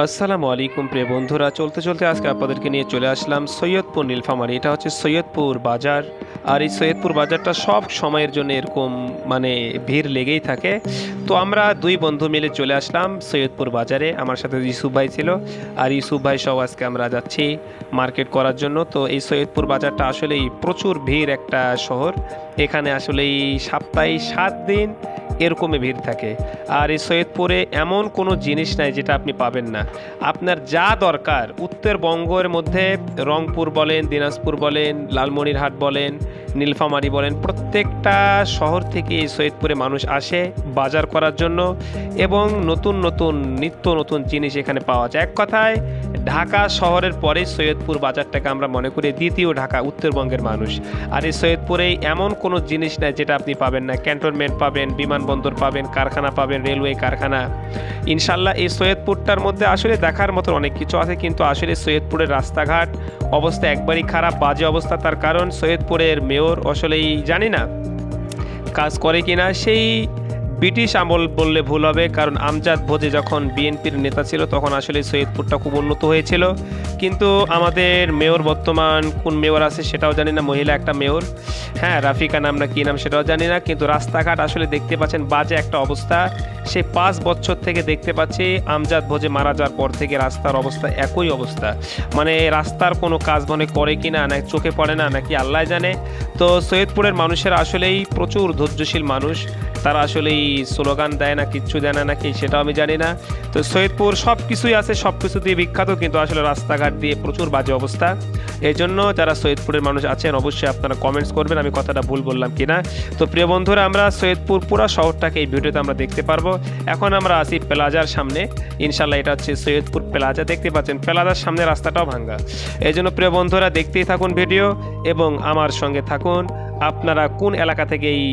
আসসালামু আলাইকুম প্রিয় বন্ধুরা, চলতে চলতে আজকে আপনাদেরকে নিয়ে চলে আসলাম সৈয়দপুর নীলফামারী। এটা হচ্ছে সৈয়দপুর বাজার। আর এই সৈয়দপুর বাজারটা সব সময়ের জন্য এরকম ভিড় লেগেই থাকে। তো আমরা দুই বন্ধু মিলে চলে আসলাম সৈয়দপুর বাজারে। আমার সাথে ইউসুফ ভাই ছিল, আর ইউসুফ ভাই সহ আজকে আমরা যাচ্ছি মার্কেট করার জন্য। তো এই সৈয়দপুর বাজারটা আসলেই প্রচুর ভিড় একটা শহর। এখানে আসলেই সপ্তাহে 7 দিন এরকমই ভিড় থাকে। আর এই সৈয়দপুরে এমন কোনো জিনিস নাই যেটা আপনি পাবেন না। আপনার যা দরকার উত্তরবঙ্গের মধ্যে রংপুর বলেন, দিনাজপুর বলেন, লালমনিরহাট বলেন, নীলফামারী বলেন, প্রত্যেকটা শহর থেকে এই সৈয়দপুরে মানুষ আসে বাজার করার জন্য, এবং নতুন নতুন নিত্য নতুন জিনিস এখানে পাওয়া যায়। এক কথায় ঢাকা শহরের পরে সৈয়দপুর বাজারটাকে আমরা মনে করি দ্বিতীয় ঢাকা উত্তরবঙ্গের মানুষ। আর এই সৈয়দপুরে এমন কোনো জিনিস নাই যেটা আপনি পাবেন না। ক্যান্টনমেন্ট পাবেন, বিমানবন্দর পাবেন, কারখানা পাবেন, রেলওয়ে কারখানা। ইনশাল্লাহ এই সৈয়দপুরটার মধ্যে আসলে দেখার মতো অনেক কিছু আছে, কিন্তু আসলে সৈয়দপুরের রাস্তাঘাট অবস্থা একবারই খারাপ, বাজে অবস্থা। তার কারণ সৈয়দপুরের মেয়র আসলেই জানি না কাজ করে কিনা, সেই ব্রিটিশ আমল বললে ভুল হবে, কারণ আমজাদ ভোজে যখন বিএনপির নেতা ছিল তখন আসলে সৈয়দপুরটা খুব উন্নত হয়েছিল। কিন্তু আমাদের মেয়র বর্তমান কোন মেয়র আছে সেটাও জানি না, মহিলা একটা মেয়র, হ্যাঁ রাফিকা নাম না কি নাম সেটাও জানি না। কিন্তু রাস্তাঘাট আসলে দেখতে পাচ্ছেন বাজে একটা অবস্থা। সে 5 বছর থেকে দেখতে পাচ্ছি আমজাদ ভোজে মারা যাওয়ার পর থেকে রাস্তার অবস্থা একই অবস্থা। রাস্তার কোনো কাজ করে কিনা না চোখে পড়ে না, নাকি আল্লাহ জানে। তো সৈয়দপুরের মানুষেরা আসলেই প্রচুর ধৈর্যশীল মানুষ। তারা আসলেই স্লোগান দেয় না, কিচ্ছু দেয় না নাকি সেটাও আমি জানি না। তো সৈয়দপুর সব কিছুই আছে, সব কিছু দিয়ে বিখ্যাত, কিন্তু আসলে রাস্তাঘাট দিয়ে প্রচুর বাজে অবস্থা। এই জন্য যারা সৈয়দপুরের মানুষ আছেন অবশ্যই আপনারা কমেন্টস করবেন আমি কথাটা ভুল বললাম কিনা। তো প্রিয় বন্ধুরা, আমরা সৈয়দপুর পুরো শহরটাকে এই ভিডিওতে আমরা দেখতে পারবো। এখন আমরা আসি প্লাজার সামনে। ইনশাল্লাহ এটা হচ্ছে সৈয়দপুর প্লাজা। দেখতে পাচ্ছেন প্লাজার সামনে রাস্তাটাও ভাঙ্গা। এই জন্য প্রিয় বন্ধুরা দেখতেই থাকুন ভিডিও এবং আমার সঙ্গে থাকুন। আপনারা কোন এলাকা থেকে এই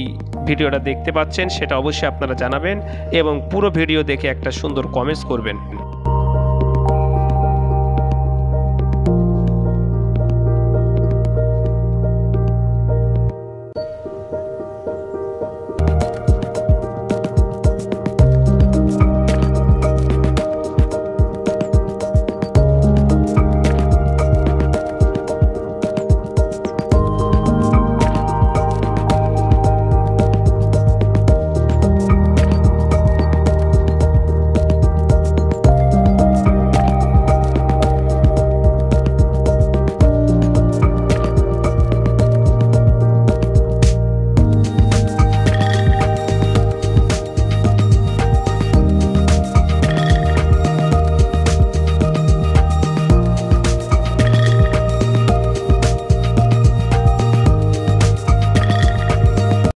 ভিডিওটা দেখতে পাচ্ছেন সেটা অবশ্যই আপনারা জানাবেন, এবং পুরো ভিডিও দেখে একটা সুন্দর কমেন্টস করবেন।